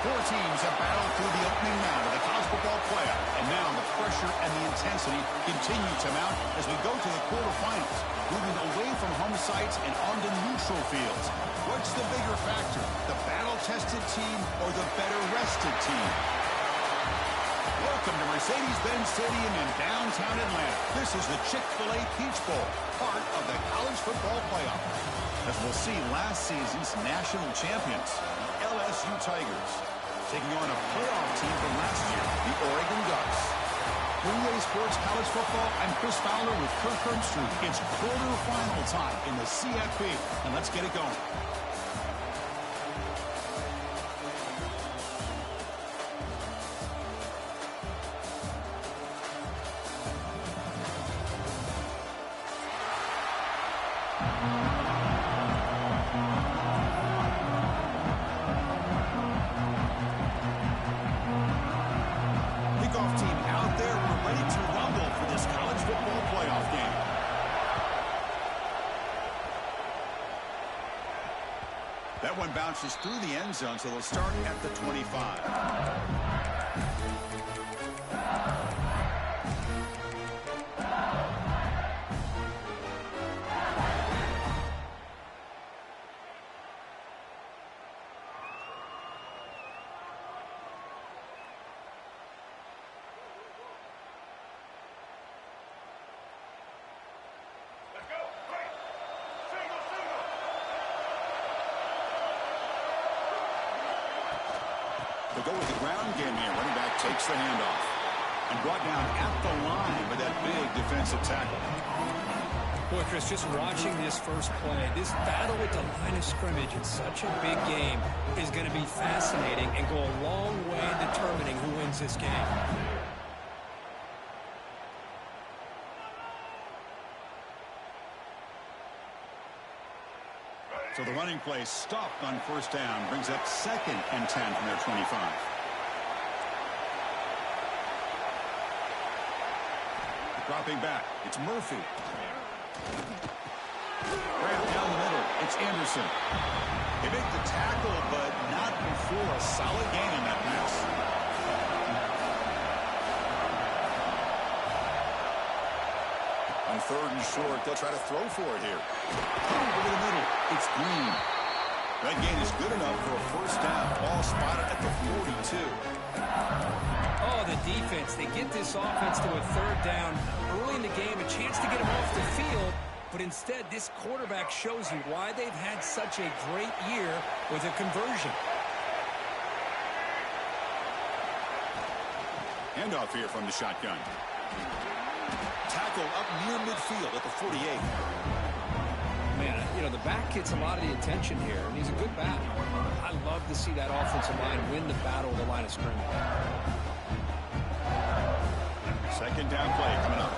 Four teams have battled through the opening round of the college football playoff, and now the pressure and the intensity continue to mount as we go to the quarterfinals, moving away from home sites and onto neutral fields. What's the bigger factor, the battle-tested team or the better-rested team? Welcome to Mercedes-Benz Stadium in downtown Atlanta. This is the Chick-fil-A Peach Bowl, part of the college football playoff. As we'll see, last season's national champions, the LSU Tigers, taking on a playoff team from last year, the Oregon Ducks. For EA Sports College Football, I'm Chris Fowler with Kirk Herbstreit. It's quarterfinal time in the CFP, and let's get it going. That one bounces through the end zone, so they'll start at the 25. They'll go with the ground game here. Running back takes the handoff and brought down at the line with that big defensive tackle. Boy, Chris, just watching this first play, this battle with the line of scrimmage in such a big game is going to be fascinating and go a long way in determining who wins this game. So the running play stopped on first down, brings up 2nd and 10 from their 25. Dropping back, it's Murphy. Right down the middle, it's Anderson. They make the tackle, but not before a solid gain on that pass. On 3rd and short, they'll try to throw for it here. Over the middle, it's Green. That gain is good enough for a first down. Ball spotted at the 42. Oh, the defense. They get this offense to a 3rd down early in the game, a chance to get them off the field. But instead, this quarterback shows you why they've had such a great year with a conversion. Handoff here from the shotgun. Tackle up near midfield at the 48. Man, you know, the back gets a lot of the attention here, and he's a good back. I love to see that offensive line win the battle of the line of scrimmage. 2nd down play coming up.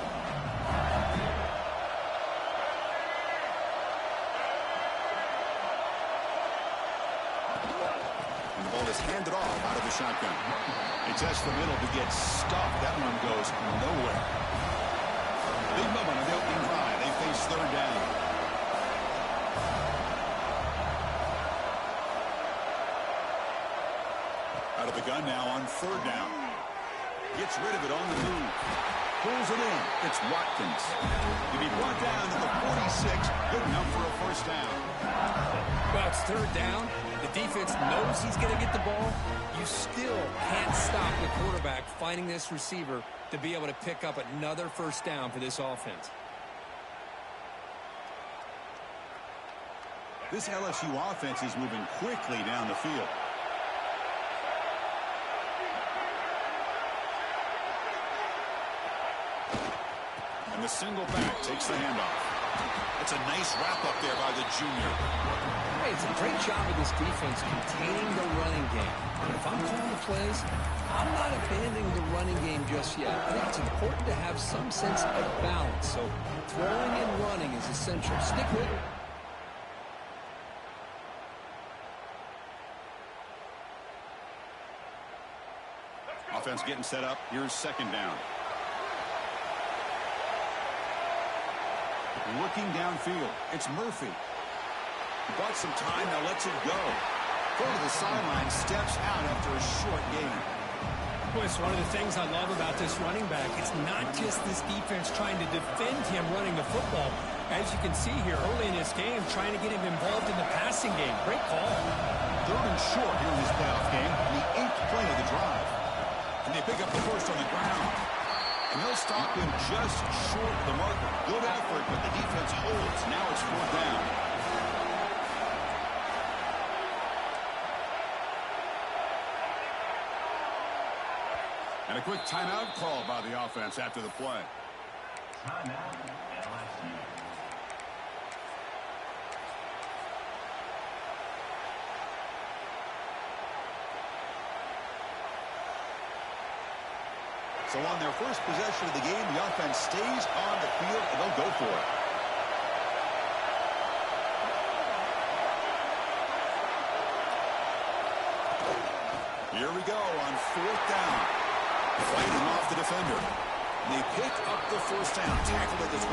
And the ball is handed off out of the shotgun. They test the middle to get stuffed. That one goes nowhere. Big moment on the opening drive. They face 3rd down. Out of the gun now on 3rd down. Gets rid of it on the move. Pulls it in. It's Watkins. To be brought down to the 46. Good enough for a first down. Well, it's 3rd down. The defense knows he's going to get the ball. You still can't stop the quarterback finding this receiver to be able to pick up another first down for this offense. This LSU offense is moving quickly down the field. And the single back takes the handoff. It's a nice wrap-up there by the junior. Hey, it's a great job of this defense containing the running game. And if I'm calling the plays, I'm not abandoning the running game just yet. I think it's important to have some sense of balance. So throwing and running is essential. Stick with it. Offense getting set up. Here's 2nd down. Looking downfield. It's Murphy. He bought some time. Now lets it go. Go to the sideline, steps out after a short gain. It's one of the things I love about this running back. It's not just this defense trying to defend him running the football. As you can see here early in this game, trying to get him involved in the passing game. Great call. 3rd and short here in this playoff game. The 8th play of the drive. And they pick up the first on the ground. And they'll stop him just short of the marker. Good effort, but the defense holds. Now it's 4th down. And a quick timeout call by the offense after the play. Timeout, LSU. So on their first possession of the game, the offense stays on the field, and they'll go for it. Here we go on 4th down. Fighting off the defender. They pick up the first down, tackled at the 25.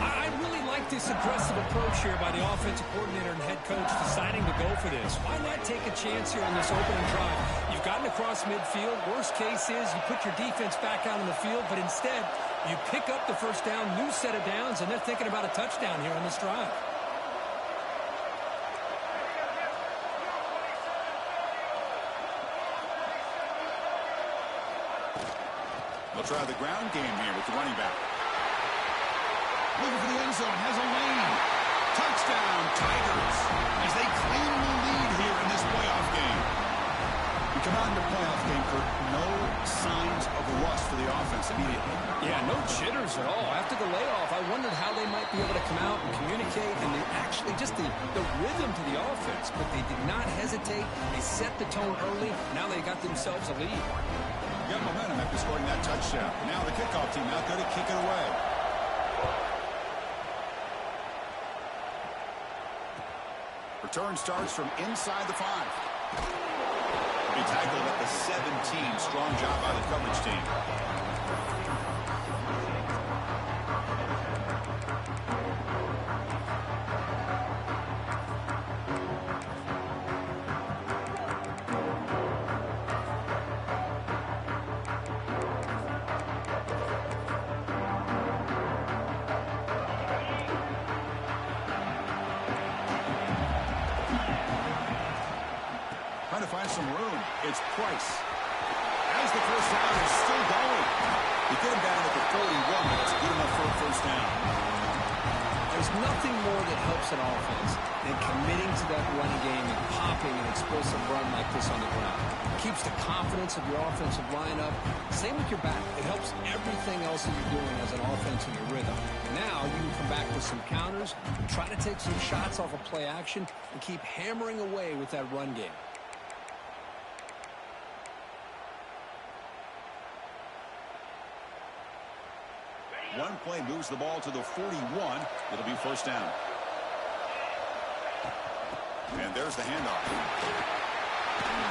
I really like this aggressive approach here by the offensive coordinator and head coach deciding to go for this. Why not take a chance here on this opening drive? You've gotten across midfield. Worst case is you put your defense back out on the field, but instead you pick up the first down, new set of downs, and they're thinking about a touchdown here on this drive. They'll try the ground game here with the running back. Looking for the end zone, has a lane. Touchdown, Tigers, as they claim the lead here in this playoff game. We come out in the playoff game, Kurt, no signs of rust for the offense immediately. Yeah, no jitters at all. After the layoff, I wondered how they might be able to come out and communicate, and they actually just the rhythm to the offense, but they did not hesitate. They set the tone early. Now they got themselves a lead. Got momentum after scoring that touchdown. Now the kickoff team out there to kick it away. Return starts from inside the 5. He tackled at the 17. Strong job by the coverage team. Trying to find some room. It's Price. As the first down is still going. They get him down at the 41, but it's good enough for a first down. There's nothing more that helps an offense than committing to that running game and popping an explosive run like this on the ground. It keeps the confidence of your offensive line up. Same with your back. It helps everything else that you're doing as an offense in your rhythm. Now you can come back with some counters, try to take some shots off of play action, and keep hammering away with that run game. One play moves the ball to the 41. It'll be first down. And there's the handoff.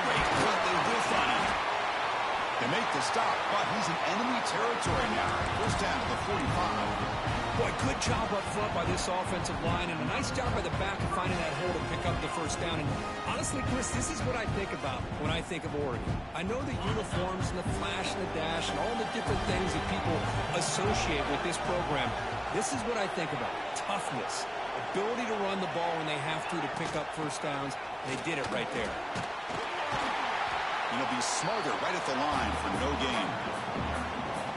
Great cut. They will find him. They make the stop, but he's in enemy territory now. First down to the 45. Boy, good job up front by this offensive line, and a nice job by the back of finding that hole to pick up the first down. And honestly, Chris, this is what I think about when I think of Oregon. I know the uniforms and the flash and the dash and all the different things that people associate with this program. This is what I think about. Toughness, ability to run the ball when they have to pick up first downs. They did it right there. And he'll be smarter right at the line for no gain.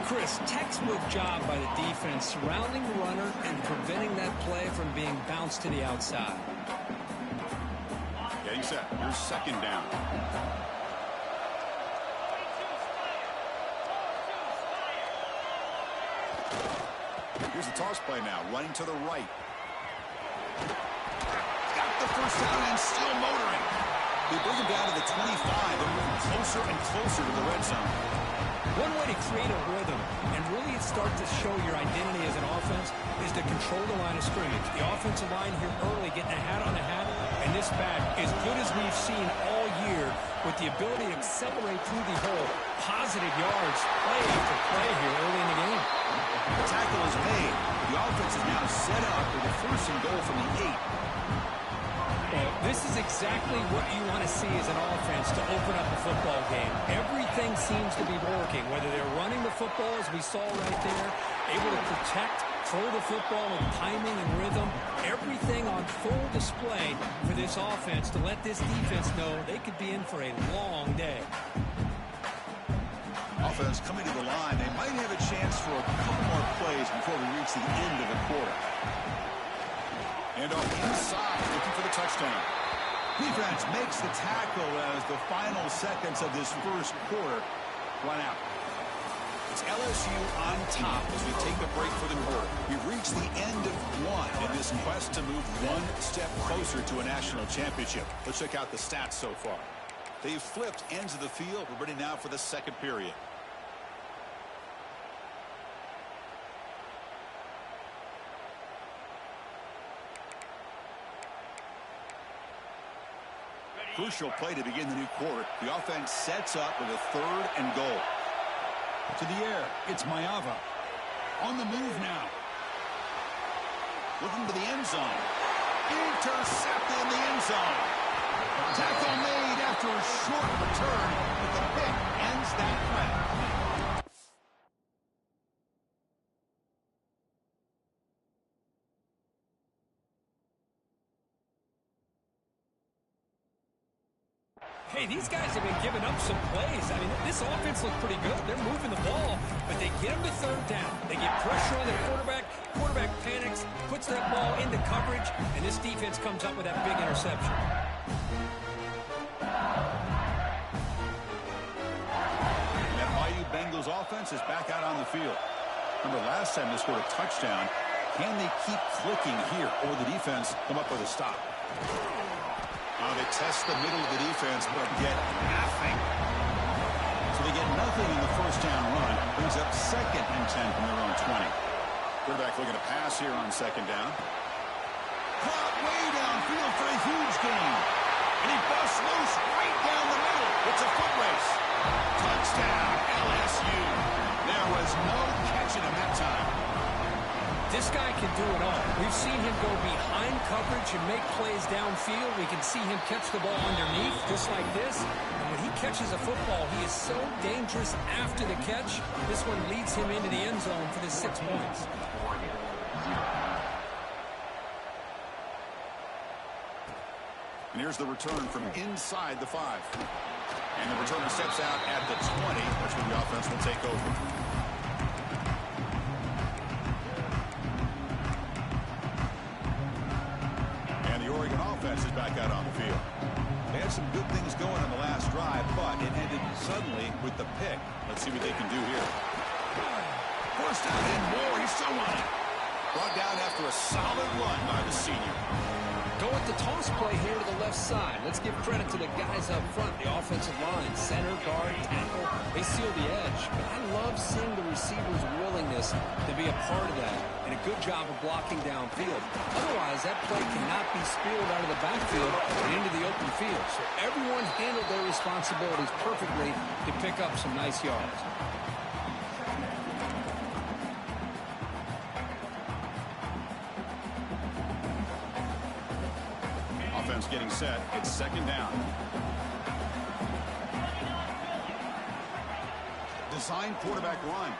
Chris, textbook job by the defense surrounding the runner and preventing that play from being bounced to the outside. Getting set. Here's second down. Here's the toss play now. Running to the right. Got the first down and still motoring. They bring him down to the 25. They're moving closer and closer to the red zone. One way to create a rhythm and really start to show your identity as an offense is to control the line of scrimmage. The offensive line here early getting a hat on a hat, and this back, as good as we've seen all year, with the ability to accelerate through the hole, positive yards, play after play here early in the game. The tackle is made. The offense is now set up with a first and goal from the 8. Well, this is exactly what you want to see as an offense to open up a football game. Everything seems to be working, whether they're running the football, as we saw right there, able to protect, throw the football with timing and rhythm, everything on full display for this offense to let this defense know they could be in for a long day. Offense coming to the line. They might have a chance for a couple more plays before we reach the end of the quarter. And off inside, looking for the touchdown. Defense makes the tackle as the final seconds of this first quarter run out. It's LSU on top as we take a break for the quarter. We've reached the end of one in this quest to move one step closer to a national championship. Let's check out the stats so far. They've flipped ends of the field. We're ready now for the second period. Crucial play to begin the new quarter. The offense sets up with a 3rd and goal. To the air, it's Maiava. On the move now. Looking to the end zone. Intercepted in the end zone. Tackle made after a short return, but the pick ends that play. Hey, these guys have been giving up some plays. I mean, this offense looks pretty good. They're moving the ball, but they get them to 3rd down. They get pressure on their quarterback. Quarterback panics, puts that ball into coverage, and this defense comes up with that big interception. And that Bayou Bengals offense is back out on the field. Remember last time they scored a touchdown. Can they keep clicking here, or the defense come up with a stop? They test the middle of the defense, but get nothing. So they get nothing in the first down run. Brings up 2nd and 10 from their own 20. Quarterback looking to pass here on 2nd down. Caught way downfield for a huge gain. And he busts loose right down the middle. It's a foot race. Touchdown, LSU. There was no catching him that time. This guy can do it all. We've seen him go behind coverage and make plays downfield. We can see him catch the ball underneath, just like this. And when he catches a football, he is so dangerous after the catch. This one leads him into the end zone for the 6 points. And here's the return from inside the 5. And the returner steps out at the 20. That's when the offense will take over. Is back out on the field. They had some good things going on the last drive, but it ended suddenly with the pick. Let's see what they can do here. First down and more. He's still on it. Brought down after a solid run by the senior. Go with the toss play here to the left side. Let's give credit to the guys up front, the offensive line, center, guard, tackle. They seal the edge. But I love seeing the receiver's willingness to be a part of that and a good job of blocking downfield. Otherwise, that play cannot be speared out of the backfield and into the open field. So everyone handled their responsibilities perfectly to pick up some nice yards. Getting set. It's 2nd down. Design quarterback run.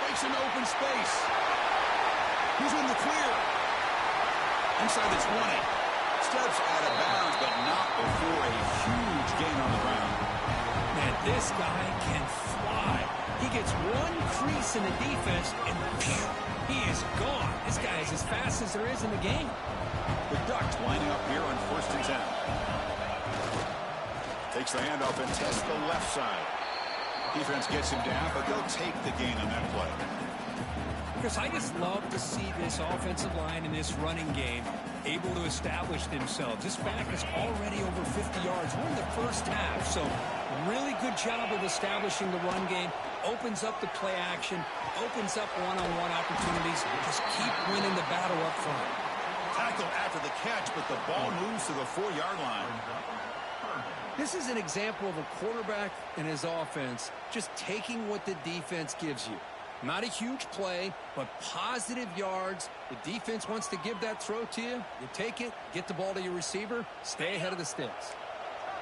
Makes an open space. He's in the clear. Inside the 20. Steps out of bounds, but not before a huge gain on the ground. Man, this guy can fly. He gets one crease in the defense, and phew, he is gone. This guy is as fast as there is in the game. The Ducks lining up here on 1st and 10. Takes the handoff and tests the left side. Defense gets him down, but they'll take the gain on that play. Chris, I just love to see this offensive line in this running game able to establish themselves. This back is already over 50 yards. We're in the first half, so really good job of establishing the run game. Opens up the play action, opens up one-on-one opportunities. Just keep winning the battle up front. Tackle after the catch, but the ball moves to the 4-yard line. This is an example of a quarterback and his offense just taking what the defense gives you. Not a huge play, but positive yards. The defense wants to give that throw to you. You take it, get the ball to your receiver, stay ahead of the sticks.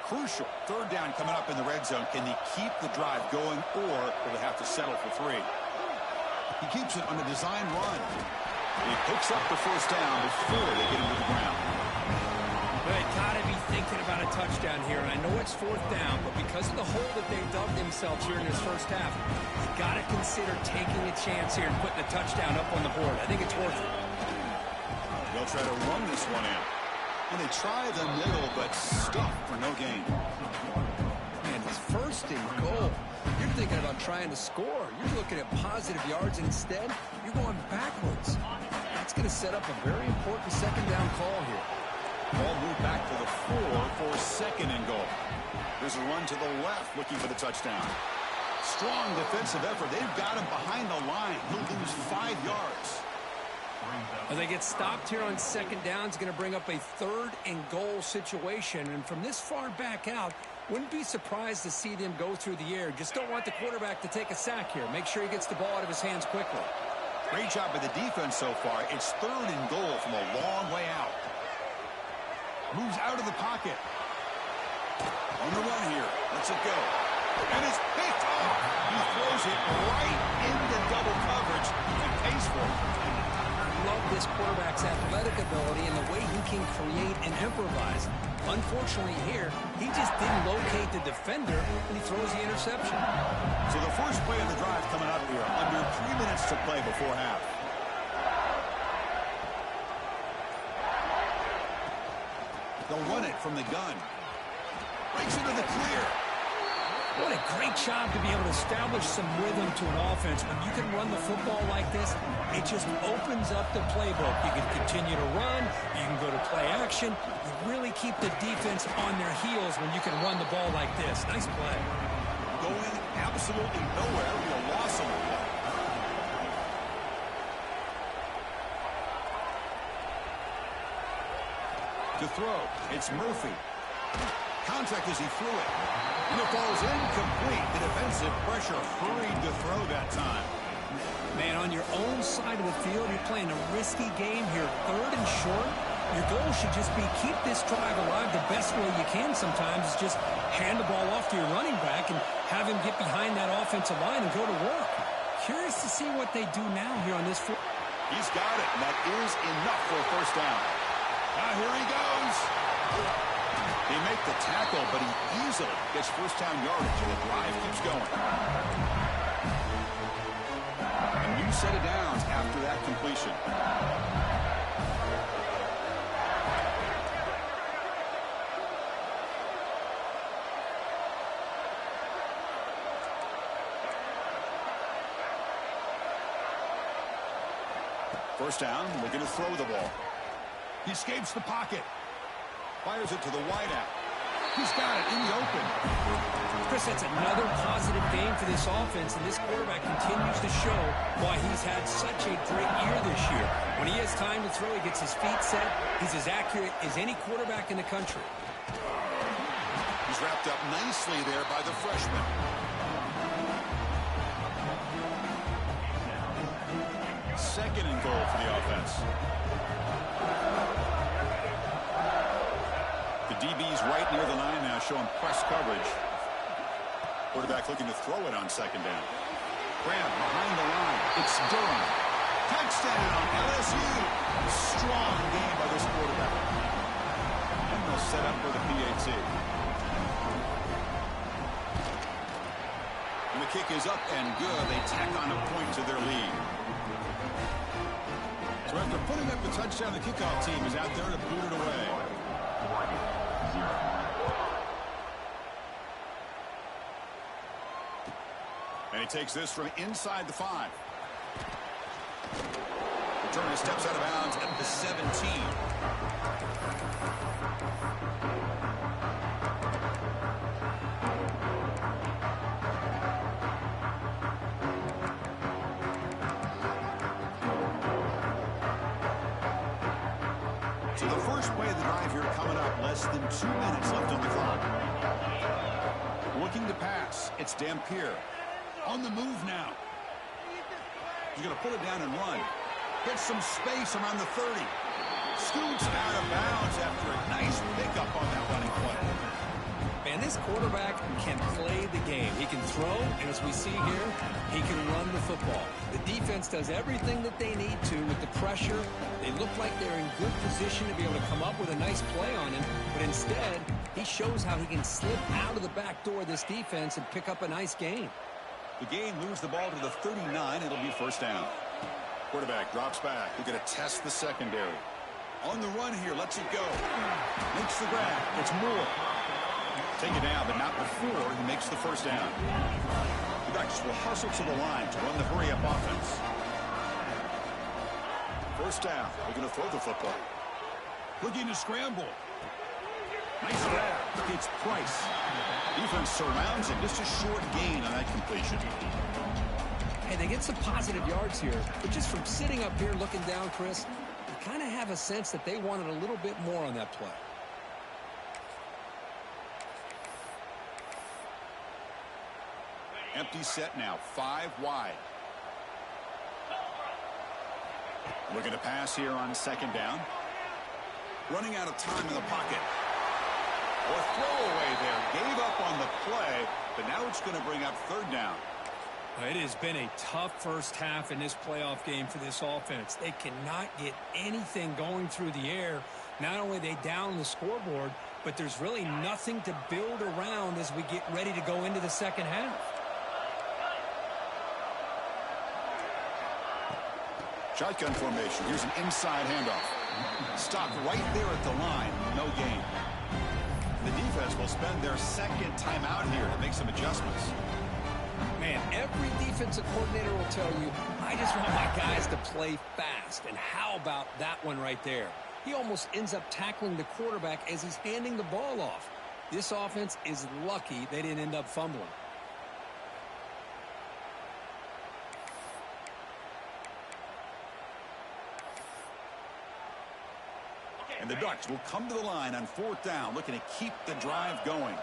Crucial. Third down coming up in the red zone. Can he keep the drive going, or will they have to settle for 3? He keeps it on a design run. He picks up the first down before they get him to the ground. They got to be thinking about a touchdown here, and I know it's 4th down, but because of the hole that they've dug themselves here in this first half, you got to consider taking a chance here and putting a touchdown up on the board. I think it's worth it. They'll try to run this one in. And they try the middle, but stuck for no gain. Man, it's 1st and goal. You're thinking about trying to score. You're looking at positive yards, and instead, you're going backwards. That's going to set up a very important 2nd down call here. Ball moved back to the 4 for 2nd and goal. There's a run to the left looking for the touchdown. Strong defensive effort. They've got him behind the line. He'll lose 5 yards. Well, they get stopped here on 2nd down. It's going to bring up a 3rd and goal situation. And from this far back out, wouldn't be surprised to see them go through the air. Just don't want the quarterback to take a sack here. Make sure he gets the ball out of his hands quickly. Great job by the defense so far. It's 3rd and goal from a long way out. Moves out of the pocket. On the run here. Lets it go. And it's picked off. He throws it right into double coverage and pays for it. Love this quarterback's athletic ability and the way he can create and improvise. Unfortunately here, he just didn't locate the defender, and he throws the interception. So the first play of the drive coming up here. Under 3 minutes to play before half. They'll run it from the gun. Breaks into the clear. What a great job to be able to establish some rhythm to an offense. When you can run the football like this, it just opens up the playbook. You can continue to run. You can go to play action. You really keep the defense on their heels when you can run the ball like this. Nice play. Going absolutely nowhere. It'll be a loss on the ball. To throw, it's Murphy. Contact as he threw it. And it falls incomplete. The defensive pressure hurried to throw that time. Man, on your own side of the field, you're playing a risky game here. 3rd and short. Your goal should just be keep this drive alive the best way you can sometimes is just hand the ball off to your running back and have him get behind that offensive line and go to work. Curious to see what they do now here on this. He's got it, and that is enough for a first down. Now here he goes. They make the tackle, but he easily gets first down yardage, and the drive keeps going. A new set of downs after that completion. First down, looking to throw the ball. He escapes the pocket. Fires it to the wideout. He's got it in the open. Chris, that's another positive game for this offense, and this quarterback continues to show why he's had such a great year this year. When he has time to throw, he gets his feet set. He's as accurate as any quarterback in the country. He's wrapped up nicely there by the freshman. Second and goal for the offense. The DB's right near the line now, showing press coverage. Quarterback looking to throw it on 2nd down. Graham behind the line. It's Durham. Touchdown, LSU. Strong game by this quarterback. And they'll set up for the PAT. And the kick is up and good. They tack on a point to their lead. So after putting up the touchdown, the kickoff team is out there to boot it away. And he takes this from inside the 5. Returner steps out of bounds at the 17. So the first play of the drive here coming up. Less than 2 minutes left on the clock. Looking to pass. It's Dampier. On the move now. He's going to pull it down and run. Gets some space around the 30. Scoots out of bounds after a nice pickup on that running play. Man, this quarterback can play the game. He can throw, and as we see here, he can run the football. The defense does everything that they need to with the pressure. They look like they're in good position to be able to come up with a nice play on him, but instead, he shows how he can slip out of the back door of this defense and pick up a nice gain. The gain moves the ball to the 39. It'll be first down. Quarterback drops back. They're going to test the secondary. On the run here, lets it go. Makes the grab. It's Moore. Take it down, but not before he makes the first down. The Ducks will hustle to the line to run the hurry-up offense. First down. They're going to throw the football. Looking to scramble. Nice grab. It's Price. Defense surrounds him. Just a short gain on that completion. Hey, they get some positive yards here, but just from sitting up here looking down, Chris, you kind of have a sense that they wanted a little bit more on that play. Empty set now, 5 wide. Looking to pass here on second down. Running out of time in the pocket. Or throwaway there. Gave up on the play, but now it's going to bring up third down. It has been a tough first half in this playoff game for this offense. They cannot get anything going through the air. Not only are they down the scoreboard, but there's really nothing to build around as we get ready to go into the second half. Shotgun formation. Here's an inside handoff. Stopped right there at the line. No gain. The defense will spend their second timeout here to make some adjustments. Man, every defensive coordinator will tell you, I just want my guys to play fast. And how about that one right there? He almost ends up tackling the quarterback as he's handing the ball off. This offense is lucky they didn't end up fumbling. And the Ducks will come to the line on fourth down, looking to keep the drive going.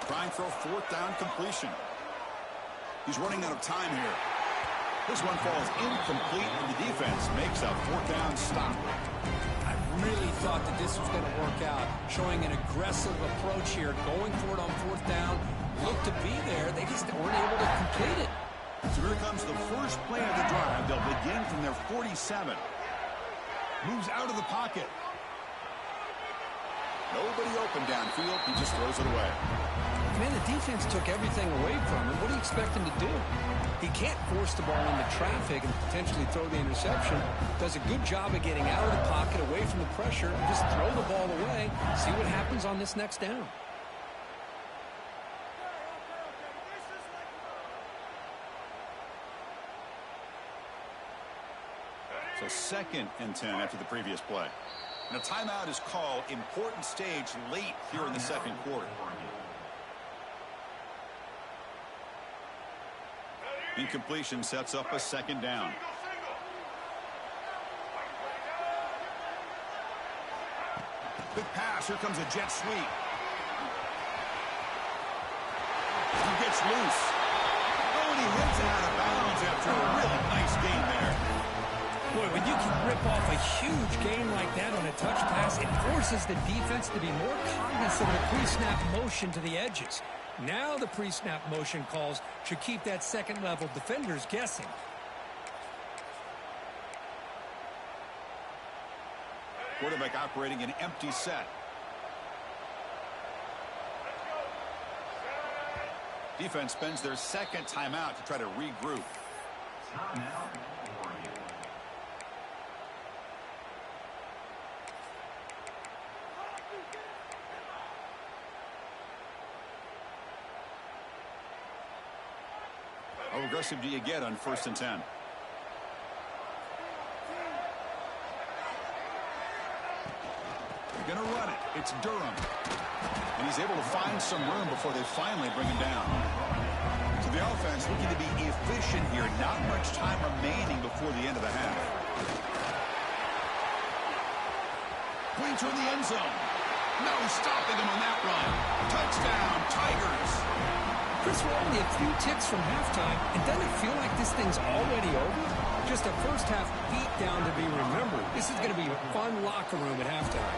Trying for a fourth down completion. He's running out of time here. This one falls incomplete, and the defense makes a fourth down stop. I really thought that this was going to work out, showing an aggressive approach here, going for it on fourth down. Looked to be there. They just weren't able to complete it. So here comes the first play of the drive. They'll begin from their 47. Moves out of the pocket. Nobody open downfield. He just throws it away. Man, the defense took everything away from him. What do you expect him to do? He can't force the ball into traffic and potentially throw the interception. Does a good job of getting out of the pocket, away from the pressure, and just throw the ball away. See what happens on this next down. So 2nd and 10 after the previous play. And a timeout is called. Important stage late here in the second quarter. Incompletion sets up a second down. Big pass. Here comes a jet sweep. He gets loose. Oh, and he hits it out of bounds after a really nice game there. Boy, when you can rip off a huge gain like that on a touch pass, it forces the defense to be more cognizant of the pre-snap motion to the edges. Now the pre-snap motion calls should keep that second-level defenders guessing. Quarterback operating an empty set. Defense spends their second timeout to try to regroup. Timeout. How aggressive do you get on 1st and 10? They're going to run it. It's Durham. And he's able to find some room before they finally bring him down. So the offense looking to be efficient here. Not much time remaining before the end of the half. Going toward the end zone. No stopping him on that run. Touchdown, Tigers. Chris, we're only a few ticks from halftime, and doesn't it feel like this thing's already over? just a first-half beatdown to be remembered. This is going to be a fun locker room at halftime.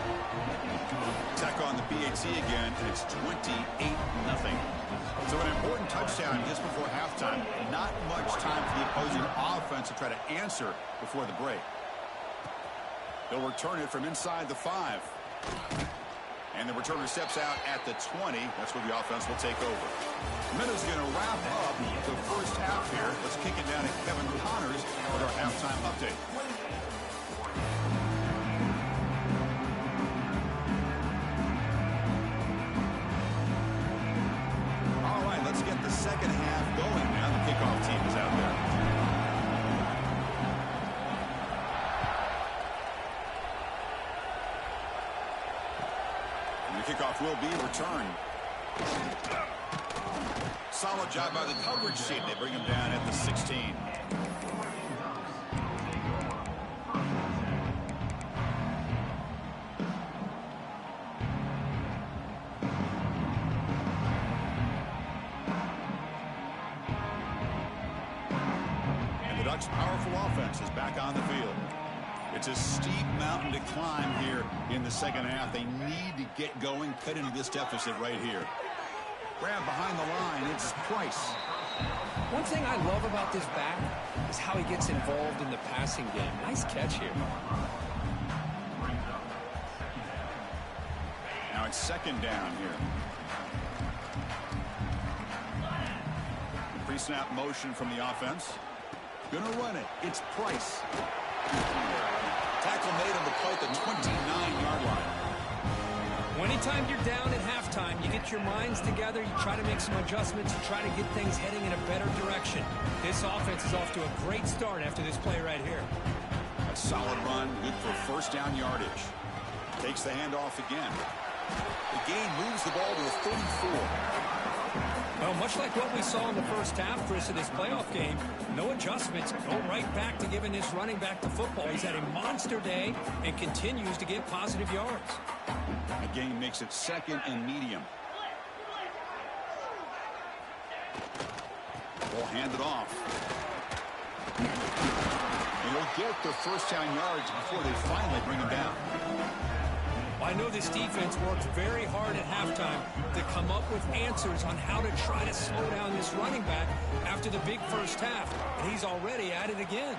Tech on the BAT again, and it's 28-0. So an important touchdown just before halftime. Not much time for the opposing offense to try to answer before the break. They'll return it from inside the 5. And the returner steps out at the 20. That's where the offense will take over. Minutes going to wrap up the first half here. Let's kick it down to Kevin Connors with our halftime update. All right, let's get the second half going now. The kickoff team is out there. The kickoff will be returned. Solid job by the coverage team. They bring him down at the 16. And the Ducks' powerful offense is back on the field. It's a steep mountain to climb here in the second half. They need to get going, cut into this deficit right here. Grab behind the line. It's Price. One thing I love about this back is how he gets involved in the passing game. Nice catch here. Now it's second down here. Pre-snap motion from the offense. Gonna run it. It's Price. Tackle made on the play at the 29-yard line. Anytime you're down at halftime, you get your minds together, you try to make some adjustments, you try to get things heading in a better direction. This offense is off to a great start after this play right here. A solid run, good for first down yardage. Takes the handoff again. The gain moves the ball to a 34. Well, much like what we saw in the first half, Chris, of this playoff game, no adjustments. Go right back to giving this running back the football. He's had a monster day and continues to get positive yards. The gain makes it second and medium. We'll hand it off. And he'll get the first down yards before they finally bring him down. I know this defense works very hard at halftime to come up with answers on how to try to slow down this running back after the big first half. And he's already at it again.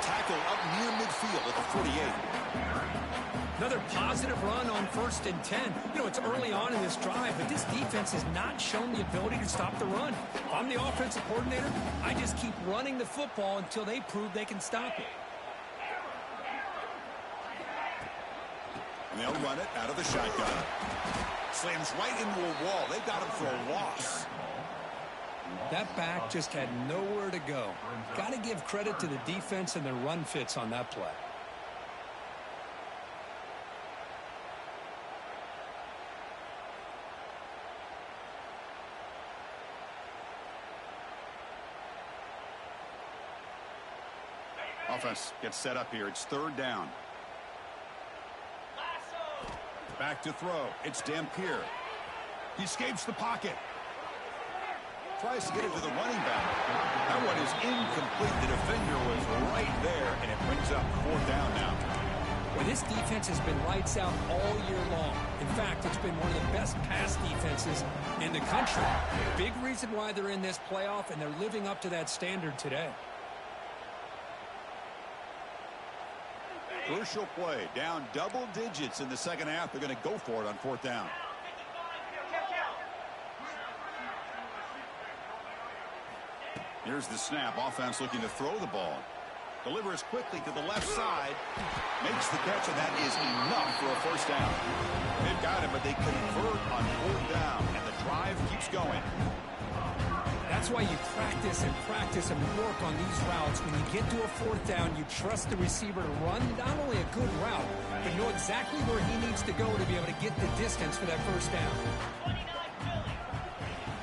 Tackle up near midfield at the 48. Another positive run on 1st and 10. You know, it's early on in this drive, but this defense has not shown the ability to stop the run. If I'm the offensive coordinator, I just keep running the football until they prove they can stop it. And they'll run it out of the shotgun. Slams right into a wall. They got him for a loss. That back just had nowhere to go. Got to give credit to the defense and their run fits on that play. Offense gets set up here. It's third down. Back to throw. It's Dampier. He escapes the pocket. Tries to get it to the running back. That one is incomplete. The defender was right there, and it brings up fourth down now. Well, this defense has been lights out all year long. In fact, it's been one of the best pass defenses in the country. Big reason why they're in this playoff, and they're living up to that standard today. Crucial play. Down double digits in the second half. They're going to go for it on fourth down. Here's the snap. Offense looking to throw the ball. Delivers quickly to the left side. Makes the catch, and that is enough for a first down. They've got it, but they convert on fourth down, and the drive keeps going. That's why you practice and work on these routes. When you get to a fourth down, you trust the receiver to run not only a good route, but know exactly where he needs to go to be able to get the distance for that first down.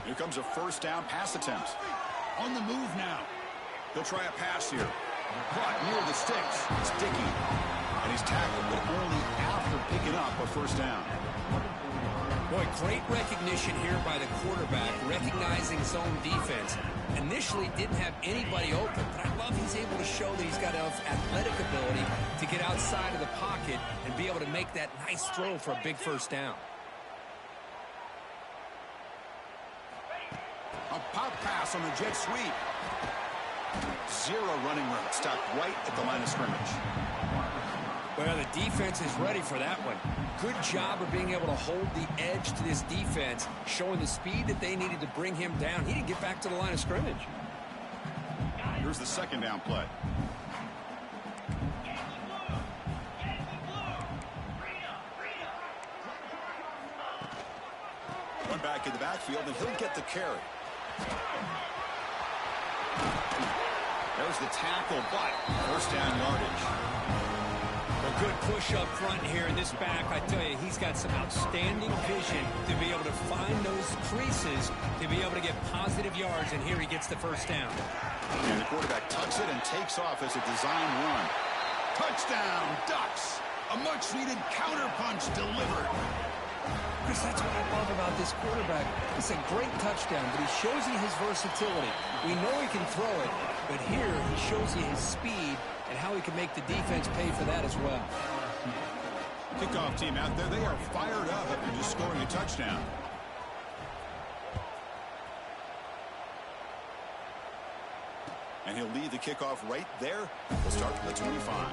Here comes a first down pass attempt. On the move now. He'll try a pass here. Caught near the sticks. It's Dickey. And he's tackled, but only after picking up a first down. Boy, great recognition here by the quarterback, recognizing zone defense. Initially didn't have anybody open, but I love he's able to show that he's got enough athletic ability to get outside of the pocket and be able to make that nice throw for a big first down. A pop pass on the jet sweep. Zero running room. Stopped right at the line of scrimmage. Well, the defense is ready for that one. Good job of being able to hold the edge to this defense, showing the speed that they needed to bring him down. He didn't get back to the line of scrimmage. Here's the second down play. One back in the backfield, and he'll get the carry. There's the tackle, but first down yardage. A good push up front here in this back. I tell you, he's got some outstanding vision to be able to find those creases, to be able to get positive yards, and here he gets the first down. And the quarterback tucks it and takes off as a design run. Touchdown, Ducks! A much-needed counterpunch delivered. Chris, that's what I love about this quarterback. It's a great touchdown, but he shows you his versatility. We know he can throw it, but here he shows you his speed and how he can make the defense pay for that as well. Kickoff team out there, they are fired up after just scoring a touchdown. And he'll lead the kickoff right there. We'll start from the 25.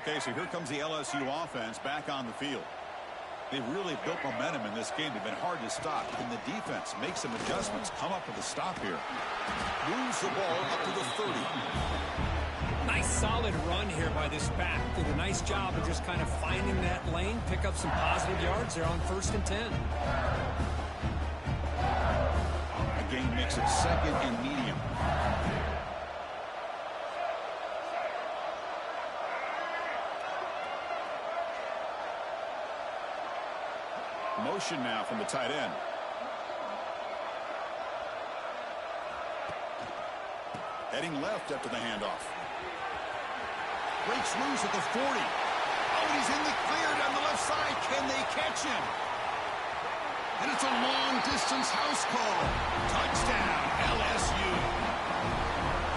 Okay, so here comes the LSU offense back on the field. They've really built momentum in this game. They've been hard to stop. Can the defense make some adjustments, come up with a stop here? Moves the ball up to the 30. Nice solid run here by this back. Did a nice job of just kind of finding that lane, pick up some positive yards. They're on 1st and 10. A gain makes it second and medium. Motion now from the tight end. Heading left after the handoff. Breaks loose at the 40. Oh, he's in the clear down the left side. Can they catch him? And it's a long-distance house call. Touchdown, LSU.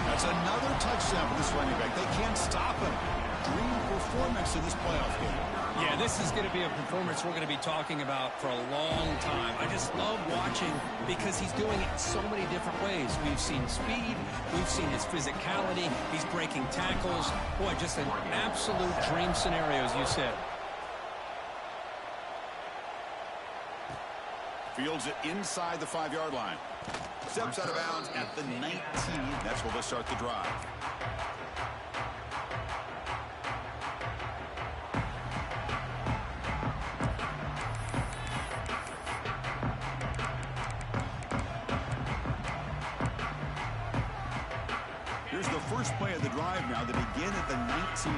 That's another touchdown for this running back. They can't stop him. Dream performance in this playoff game. Yeah, this is going to be a performance we're going to be talking about for a long time. I just love watching because he's doing it in so many different ways. We've seen speed. We've seen his physicality. He's breaking tackles. Boy, just an absolute dream scenario, as you said. Fields it inside the 5-yard line. Steps out of bounds at the 19. That's where they'll start the drive. Here's the first play of the drive now. They begin at the 19.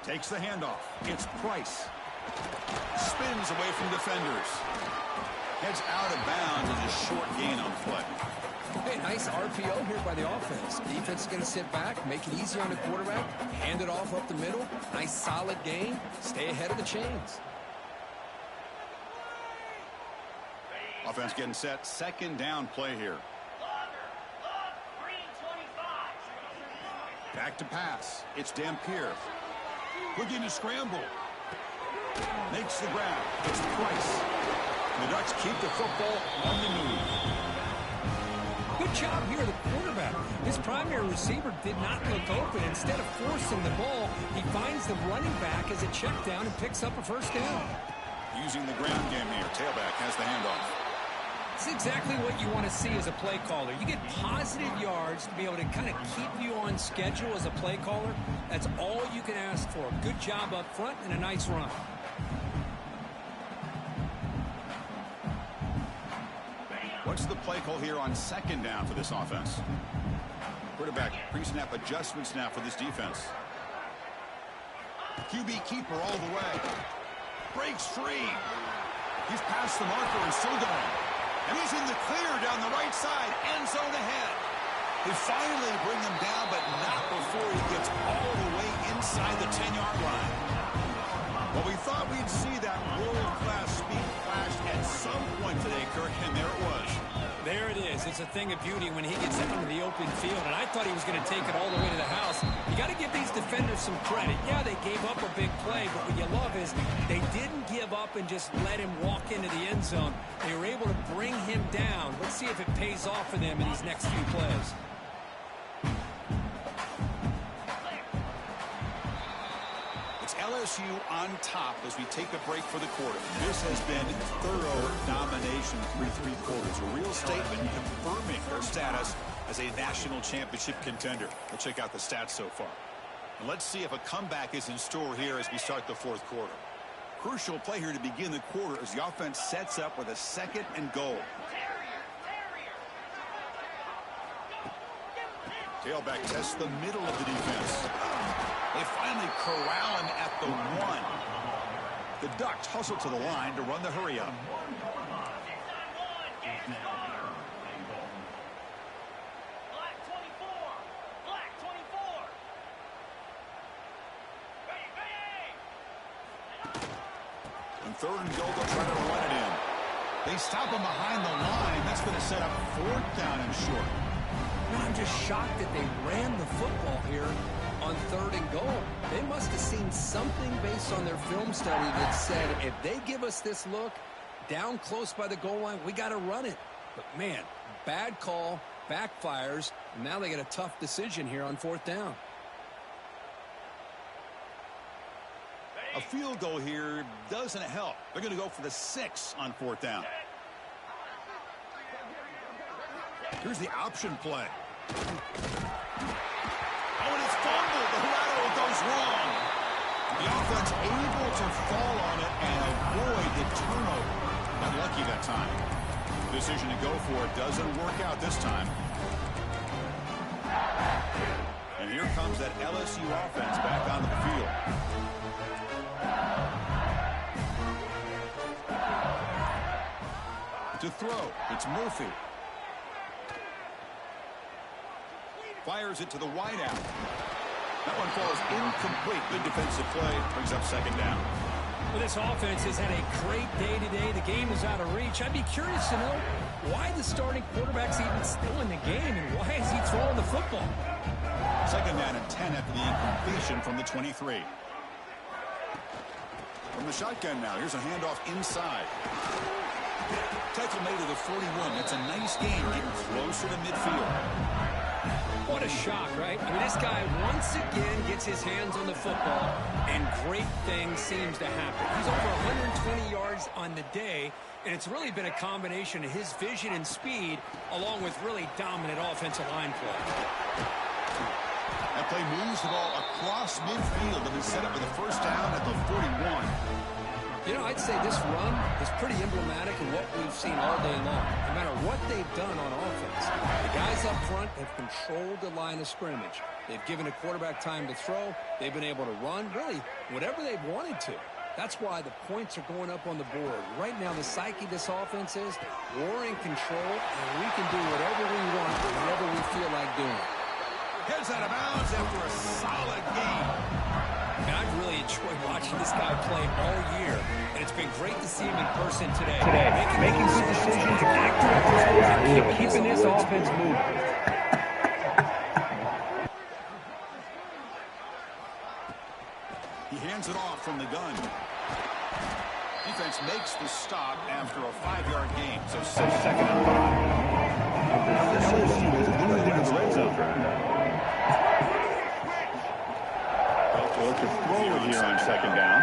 Takes the handoff. It's Price. Spins away from defenders. Heads out of bounds as a short gain on the play. Hey, nice RPO here by the offense. Defense is going to sit back, make it easy on the quarterback, hand it off up the middle. Nice solid gain. Stay ahead of the chains. Offense getting set. Second down play here. Back to pass. It's Dampier. Looking to scramble. Makes the grab. It's Price. The Ducks keep the football on the move. Good job here, the quarterback. His primary receiver did not look open. Instead of forcing the ball, he finds the running back as a check down and picks up a first down. Using the ground game here. Tailback has the handoff. It's exactly what you want to see as a play caller. You get positive yards to be able to kind of keep you on schedule as a play caller. That's all you can ask for. Good job up front and a nice run. What's the play call here on second down for this offense? Quarterback pre-snap adjustments now for this defense. QB keeper all the way. breaks free. He's past the marker and still going. And he's in the clear down the right side. End zone ahead. They finally bring him down, but not before he gets all the way inside the 10-yard line. Well, we thought we'd see that world-class speed flash at some point today, Kirk, and there it was. There it is. It's a thing of beauty when he gets out into the open field, and I thought he was going to take it all the way to the house. You got to give these defenders some credit. Yeah, they gave up a big play, but what you love is they didn't give up and just let him walk into the end zone. They were able to bring him down. Let's see if it pays off for them in these next few plays. LSU on top as we take a break for the quarter. This has been thorough domination through 3 quarters. A real statement confirming their status as a national championship contender. Let's check out the stats so far. And let's see if a comeback is in store here as we start the 4th quarter. Crucial play here to begin the quarter as the offense sets up with a 2nd and goal. Tailback tests the middle of the defense. They finally corral him at the 1. The Ducks hustle to the line to run the hurry up. On 3rd and goal, they'll try to run it in. They stop him behind the line. That's going to set up 4th down and short. I'm just shocked that they ran the football here on 3rd and goal. They must have seen something based on their film study that said if they give us this look down close by the goal line, we got to run it. But, man, bad call, backfires, and now they get a tough decision here on 4th down. A field goal here doesn't help. They're going to go for the 6 on 4th down. Here's the option play. Oh, and it's fumbled. The lateral goes wrong. The offense able to fall on it and avoid the turnover. Unlucky that time. Decision to go for it doesn't work out this time. And here comes that LSU offense back onto the field. To throw, it's Murphy. Fires it to the wideout. That one falls incomplete. Good defensive play. Brings up 2nd down. Well, this offense has had a great day today. The game is out of reach. I'd be curious to know why the starting quarterback's even still in the game and why is he throwing the football? 2nd down and 10 after the incompletion from the 23. From the shotgun now. Here's a handoff inside. Tackle made to the 41. That's a nice gain, getting closer to midfield. What a shock, right? I mean, this guy once again gets his hands on the football, and great things seems to happen. He's over 120 yards on the day, and it's really been a combination of his vision and speed, along with really dominant offensive line play. That play moves the ball across midfield and is set up with a 1st down at the 41. You know, I'd say this run is pretty emblematic of what we've seen all day long. No matter what they've done on offense, the guys up front have controlled the line of scrimmage. They've given a quarterback time to throw. They've been able to run, really, whatever they've wanted to. That's why the points are going up on the board. Right now, the psyche of this offense is we're in control, and we can do whatever we want, whatever we feel like doing. Heads out of bounds after a solid game. And I've really enjoyed watching this guy play all year, and it's been great to see him in person today. Making good decisions, accurate decisions, keeping this offense moving. He hands it off from the gun. Defense makes the stop after a 5-yard gain. So 2nd and 5. LSU is moving to the red zone. Well, it's a thrower here on 2nd down.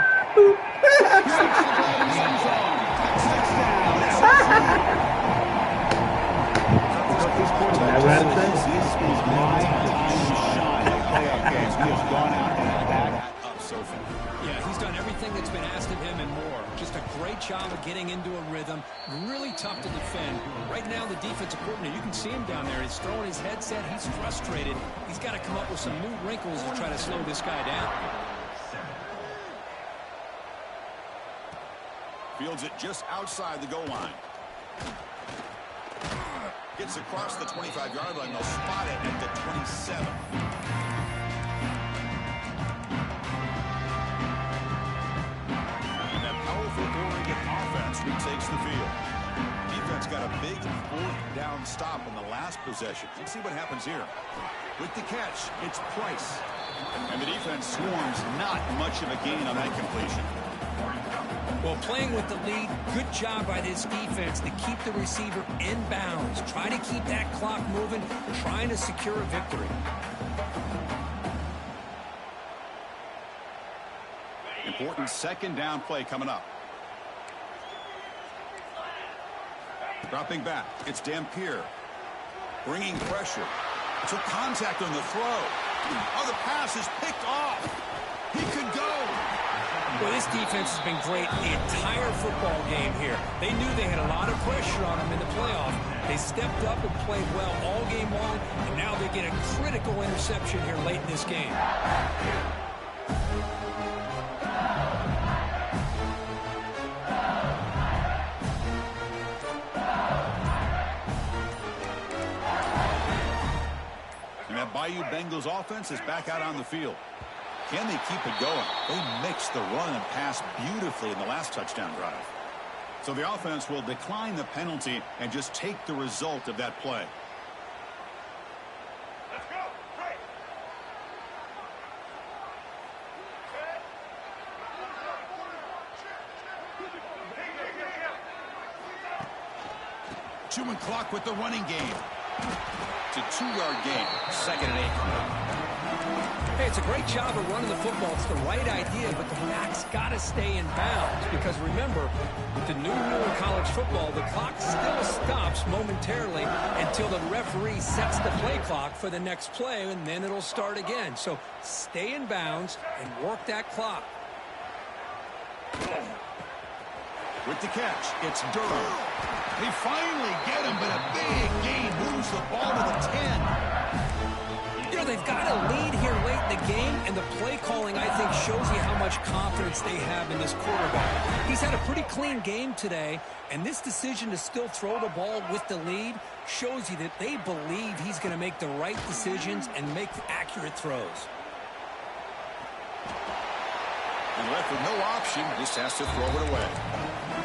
Yeah, he's done everything that's been asked of him and more. Just a great job of getting into a rhythm. Really tough to defend. Right now, the defensive coordinator, you can see him down there. He's throwing his headset. He's frustrated. He's got to come up with some new wrinkles to try to slow this guy down. Fields it just outside the goal line. Gets across the 25-yard line. They'll spot it at the 27. And that powerful Oregon offense retakes the field. Defense got a big fourth down stop in the last possession. Let's see what happens here. With the catch, it's Price. And the defense swarms not much of a gain on that completion. Well, playing with the lead, good job by this defense to keep the receiver in bounds. Try to keep that clock moving, trying to secure a victory. Important second down play coming up. Dropping back, it's Dampier. Bringing pressure. Took contact on the throw. Oh, the pass is picked off. He could go. Well, this defense has been great the entire football game here. They knew they had a lot of pressure on them in the playoff. They stepped up and played well all game long, and now they get a critical interception here late in this game. And that Bayou Bengals offense is back out on the field. Can they keep it going? They mixed the run and pass beautifully in the last touchdown drive. So the offense will decline the penalty and just take the result of that play. Let's go. Right. 2 and clock with the running game. It's a 2-yard gain. 2nd and 8. Hey, it's a great job of running the football. It's the right idea, but the back's got to stay in bounds. Because remember, with the new rule in college football, the clock still stops momentarily until the referee sets the play clock for the next play, and then it'll start again. So stay in bounds and work that clock. With the catch, it's Durham. They finally get him, but a big gain moves the ball to the 10. You know, they've got a lead here late in the game, and the play calling, I think, shows you how much confidence they have in this quarterback. He's had a pretty clean game today, and this decision to still throw the ball with the lead shows you that they believe he's going to make the right decisions and make accurate throws. And left with no option, just has to throw it away.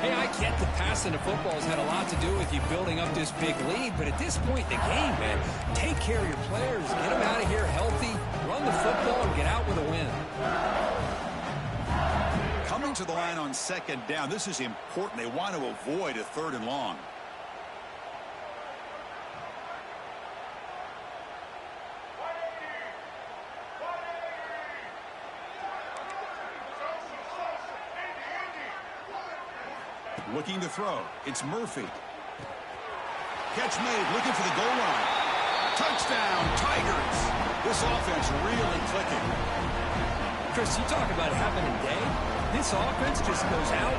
Hey, I get the passing of football has had a lot to do with you building up this big lead, but at this point in the game, man, take care of your players, get them out of here healthy, run the football, and get out with a win. Coming to the line on 2nd down, this is important. They want to avoid a 3rd and long. Looking to throw. It's Murphy. Catch made. Looking for the goal line. Touchdown, Tigers. This offense really clicking. Chris, you talk about having a day. This offense just goes out.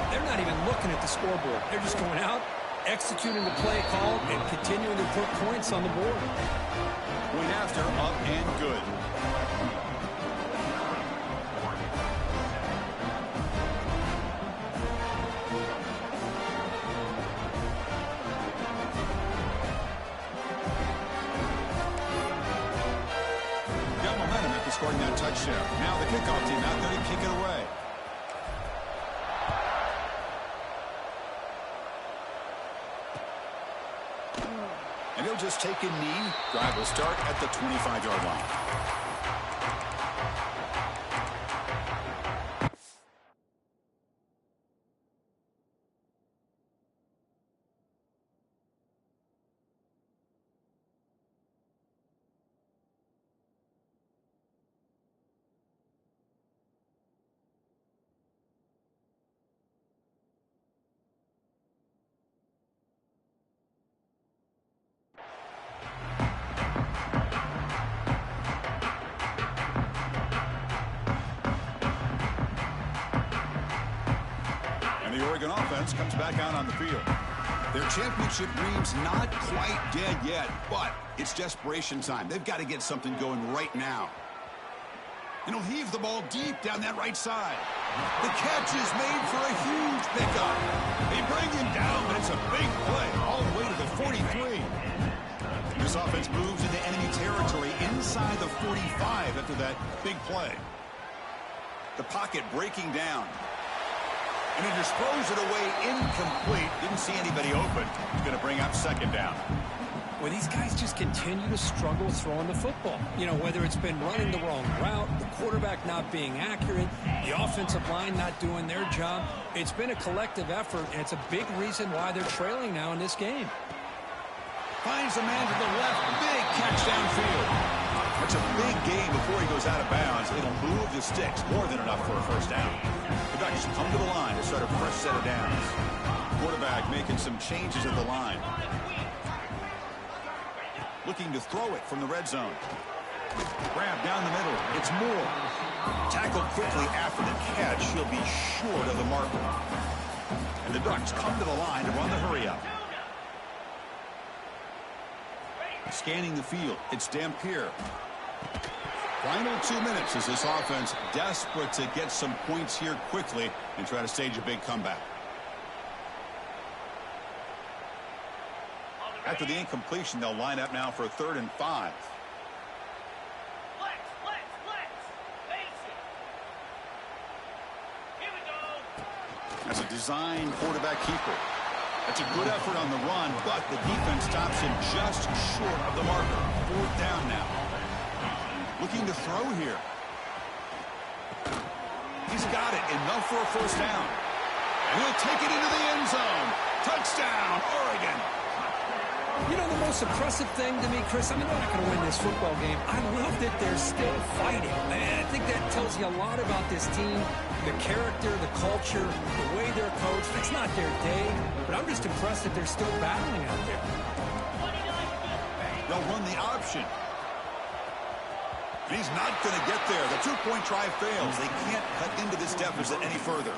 They're not even looking at the scoreboard. They're just going out, executing the play call, and continuing to put points on the board. Point after, up and good. Scoring that touchdown. Now the kickoff team out there to kick it away. And he'll just take a knee. Drive will start at the 25-yard line. The Oregon offense comes back out on the field. Their championship dream's not quite dead yet, but it's desperation time. They've got to get something going right now. And he'll heave the ball deep down that right side. The catch is made for a huge pickup. They bring him down, but it's a big play all the way to the 43. This offense moves into enemy territory inside the 45 after that big play. The pocket breaking down. And he just throws it away incomplete. Didn't see anybody open. He's going to bring up second down. Well, these guys just continue to struggle throwing the football. You know, whether it's been running the wrong route, the quarterback not being accurate, the offensive line not doing their job. It's been a collective effort, and it's a big reason why they're trailing now in this game. Finds a man to the left. Big catch downfield. It's a big gain before he goes out of bounds. It'll move the sticks more than enough for a first down. The Ducks come to the line to start a fresh set of downs. Quarterback making some changes at the line. Looking to throw it from the red zone. Grab down the middle. It's Moore. Tackled quickly after the catch. He'll be short of the marker. And the Ducks come to the line to run the hurry-up. Scanning the field. It's Dampier. Final 2 minutes as this offense desperate to get some points here quickly and try to stage a big comeback. After the incompletion, they'll line up now for a 3rd and 5. That's a design quarterback keeper. That's a good effort on the run, but the defense stops him just short of the marker. 4th down now. Looking to throw here. He's got it. Enough for a first down. And he'll take it into the end zone. Touchdown, Oregon. You know, the most impressive thing to me, Chris, I mean, they're not going to win this football game. I love that they're still fighting. Man, I think that tells you a lot about this team, the character, the culture, the way they're coached. It's not their day, but I'm just impressed that they're still battling out there. They'll run the option. And he's not going to get there. The 2-point try fails. They can't cut into this deficit any further.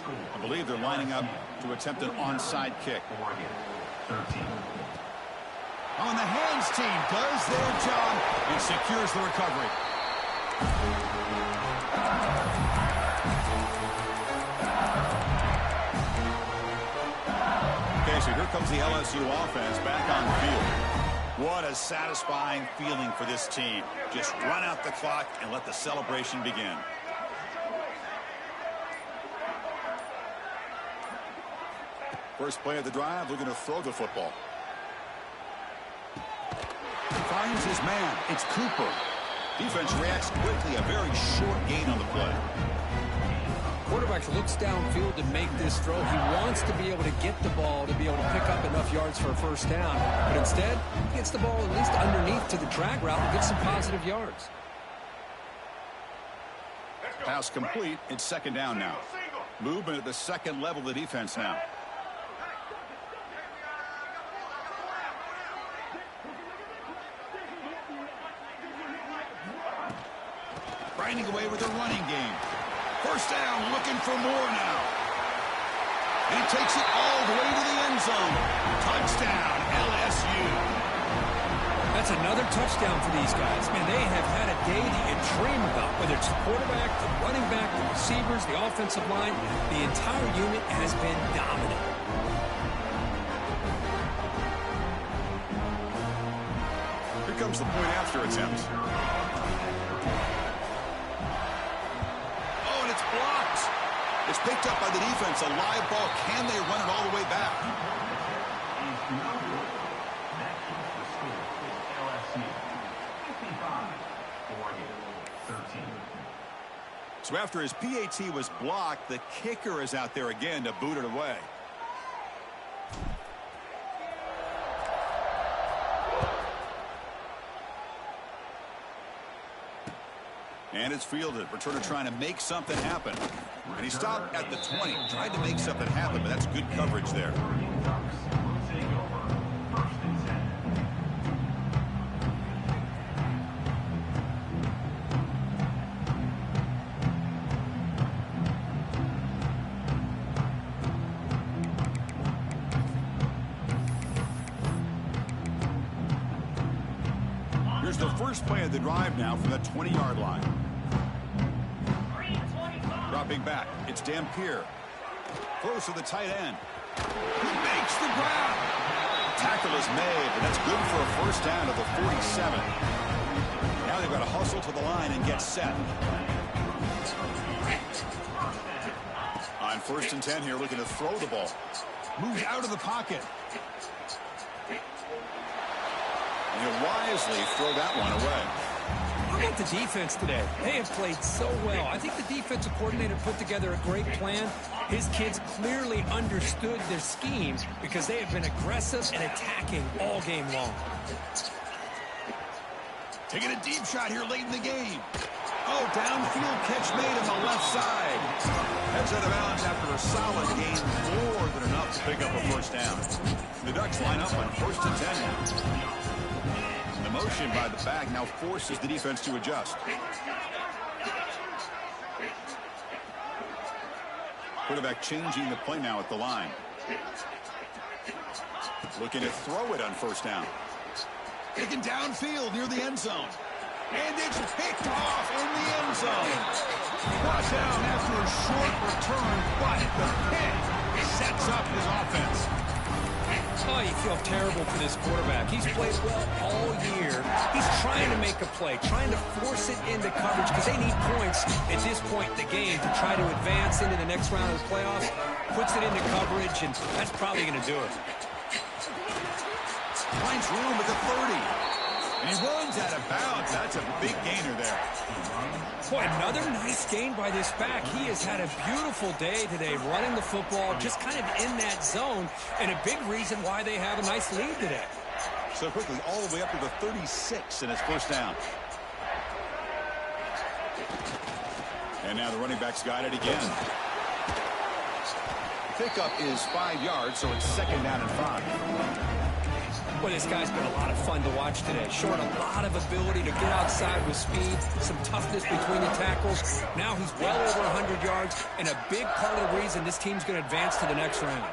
I believe they're lining up to attempt an onside kick. On the hands team does their job and secures the recovery. Okay, so here comes the LSU offense back on the field. What a satisfying feeling for this team. Just run out the clock and let the celebration begin. First play of the drive, looking to throw the football. Finds his man. It's Cooper. Defense reacts quickly. A very short gain on the play. Quarterback looks downfield to make this throw. He wants to be able to get the ball to be able to pick up enough yards for a first down. But instead, he gets the ball at least underneath to the drag route and gets some positive yards. Pass complete. It's 2nd down now. Movement at the second level of the defense now. Grinding away with a running game. First down, looking for more now. And he takes it all the way to the end zone. Touchdown, LSU. That's another touchdown for these guys. Man, they have had a day that you dream about, whether it's the quarterback, the running back, the receivers, the offensive line. The entire unit has been dominant. Here comes the point after attempt. Blocked. It's picked up by the defense. A live ball. Can they run it all the way back? So after his PAT was blocked, the kicker is out there again to boot it away. And it's fielded. Returner trying to make something happen. And he stopped at the 20. Tried to make something happen, but that's good coverage there. Here's is the first play of the drive now from the 20-yard line. Dropping back, it's Dampier. Throws to the tight end. He makes the grab. Tackle is made, and that's good for a first down to the 47. Now they've got to hustle to the line and get set. On 1st and 10 here, looking to throw the ball. Moves out of the pocket. And he'll wisely throw that one away. How about the defense today? They have played so well. I think the defensive coordinator put together a great plan. His kids clearly understood their scheme because they have been aggressive and attacking all game long. Taking a deep shot here late in the game. Oh, downfield catch made on the left side. Heads out of bounds after a solid gain, more than enough to pick up a first down. The Ducks line up on 1st and 10 now. The motion by the back now forces the defense to adjust. Quarterback changing the play now at the line. Looking to throw it on 1st down. Taken downfield near the end zone. And it's picked off in the end zone. Brought down after a short return, but the pick sets up his offense. Oh, you feel terrible for this quarterback. He's played well all year. He's trying to make a play, trying to force it into coverage because they need points at this point in the game to try to advance into the next round of the playoffs. Puts it into coverage, and that's probably going to do it. Finds room at the 30. And he runs out of bounds. That's a big gainer there. Boy, another nice gain by this back. He has had a beautiful day today running the football, just kind of in that zone, and a big reason why they have a nice lead today. So quickly, all the way up to the 36 in his first down. And now the running back's got it again. Pickup is 5 yards, so it's 2nd down and 5. Well, this guy's been a lot of fun to watch today. Showing a lot of ability to get outside with speed, some toughness between the tackles. Now he's well over 100 yards, and a big part of the reason this team's going to advance to the next round.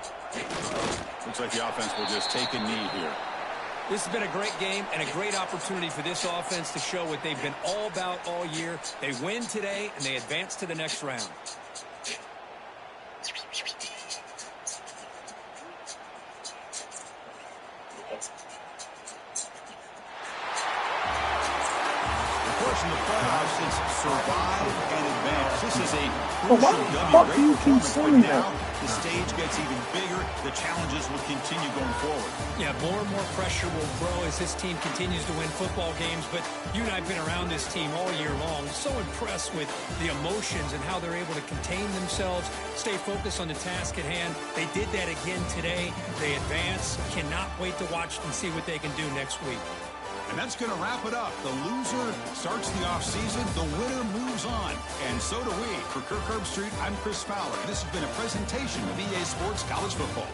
Looks like the offense will just take a knee here. This has been a great game and a great opportunity for this offense to show what they've been all about all year. They win today, and they advance to the next round. In the playoffs, it's survive and advance. This is a But why crucial the W. fuck Great do you keep performance, but saying now that? the stage gets even bigger. The challenges will continue going forward. Yeah, more and more pressure will grow as this team continues to win football games. But you and I have been around this team all year long. So impressed with the emotions and how they're able to contain themselves, stay focused on the task at hand. They did that again today. They advance. Cannot wait to watch and see what they can do next week. And that's going to wrap it up. The loser starts the offseason. The winner moves on. And so do we. For Kirk Herbstreit, I'm Chris Fowler. This has been a presentation of EA Sports College Football.